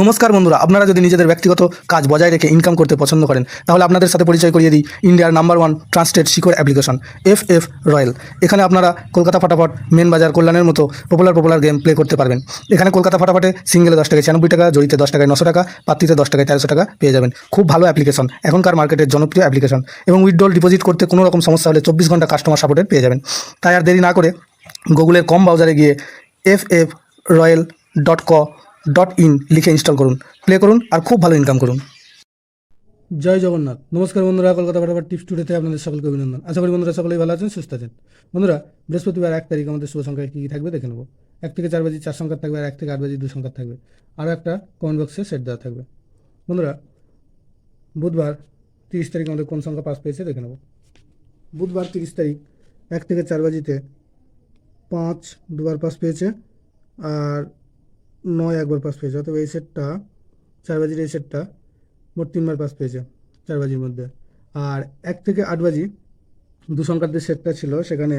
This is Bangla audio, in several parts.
নমস্কার বন্ধুরা, আপনারা যদি নিজেদের ব্যক্তিগত কাজ বজায় রেখে ইনকাম করতে পছন্দ করেন তাহলে আপনাদের সাথে পরিচয় করিয়ে দিই ইন্ডিয়ার number 1 trusted secure application FF Royal. এখানে আপনারা কলকাতা ফাটাফাট, মেন বাজার, কল্যাণের মতো পপুলার গেম প্লে করতে পারবেন। এখানে কলকাতা ফাটাফাটে সিঙ্গেলে 10 টাকায় 96 টাকা, জড়িতে 10 টাকায় 900 টাকা, পাত্রীতে 10 টাকায় 1300 টাকা পেয়ে যাবেন। খুব ভালো অ্যাপ্লিকেশন, এখনকার মার্কেটের জনপ্রিয় অ্যাপ্লিকেশন এবং উইথড্রল ডিপোজিট করতে কোনো রকম সমস্যা হলে 24 ঘন্টা কাস্টমার সাপোর্টের পেয়ে যাবেন। তাই আর দেরি না করে গুগলের কম ব্রাউজারে গিয়ে ffroyal.co.in লিখে ইনস্টল করুন, প্লে করুন আর খুব ভালো ইনকাম করুন। জয় জগন্নাথ। নমস্কার বন্ধুরা, কলকাতা ফাটাফাট টিপস টুডেতে আপনাদের সকলকে অভিনন্দন। আশা করি বন্ধুরা সকলেই ভালো আছেন, সুস্থ আছেন। বন্ধুরা, বৃহস্পতিবার 1 তারিখ আমাদের শুভ সংখ্যায় কী কী থাকবে দেখে নেব। 1 থেকে 4 বাজি 4 সংখ্যা থাকবে, আর 1 থেকে 8 বাজি 2 সংখ্যা থাকবে। আরও একটা কমেন্ট বক্সে সেট দেওয়া থাকবে। বন্ধুরা, বুধবার 30 তারিখ আমাদের কোন সংখ্যা পাস পেয়েছে দেখে নেব। বুধবার 30 তারিখ 1 থেকে 4 বাজিতে 5 দুবার পাস পেয়েছে, আর 9 একবার পাস পেয়েছে। অতএব এই সেটটা 4 বাজির এই সেটটা মোট 3বার পাস পেয়েছে 4 বাজির মধ্যে। আর 1 থেকে 8 বাজি 2 সংখ্যার যে সেটটা ছিল সেখানে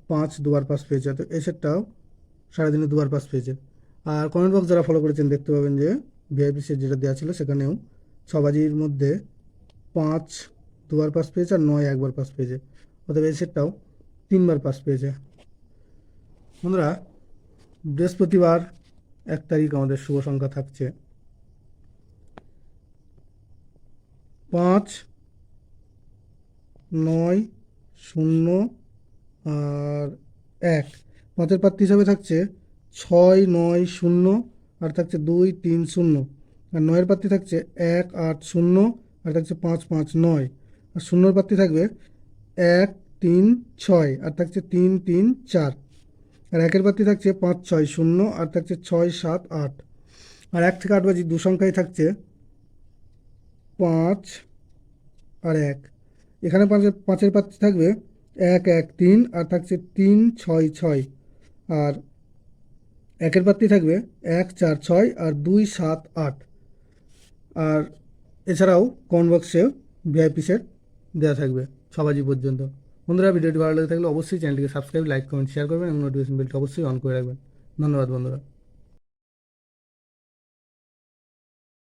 5 দুবার পাস পেয়েছে। তো এই সেটটাও সারাদিনে 2বার পাস পেয়েছে। আর কমেন্ট বক্স যারা ফলো করেছেন দেখতে পাবেন যে ভিআইপি সেট যেটা দেওয়া ছিল সেখানেও 6 বাজির মধ্যে 5 দুবার পাস পেয়েছে আর 9 একবার পাস পেয়েছে। অতএব এই সেটটাও 3বার পাস পেয়েছে। বন্ধুরা, বৃহস্পতিবার 1 তারিখ আমাদের শুভ সংখ্যা থাকছে 5, 9, 0 আর 1। 5-এর প্রার্থী হিসাবে থাকছে 6, 9, 0 আর থাকছে 2, 3, 0। আর 9-এর প্রার্থী থাকছে 1, 8, 0 আর থাকছে 5, 5, 9। আর 0-এর প্রার্থী থাকবে 1, 3, 6 আর থাকছে 3, 3, 4। আর 1-এর প্রার্থী থাকছে 5, 6, 0 আর থাকছে 6, 7, 8। আর 1 থেকে 8 বাজি 2 সংখ্যায় থাকছে 5 আর 1। এখানে 5-এর প্রার্থী থাকবে 1, 1, 3 আর থাকছে 3, 6, 6। আর 1-এর প্রার্থী থাকবে 1, 4, 6 আর 2, 7, 8। আর এছাড়াও কমেন্ট বক্সে ভিআইপি সেট দেওয়া থাকবে 6 বাজি পর্যন্ত। বন্ধুরা, ভিডিওটি ভালো লেগে থাকলে অবশ্যই চ্যানেলটিকে সাবস্ক্রাইব, লাইক, কমেন্ট, শেয়ার করবেন এবং নোটিফিকেশন বেলটি অবশ্যই অন করে রাখবেন। ধন্যবাদ বন্ধুরা।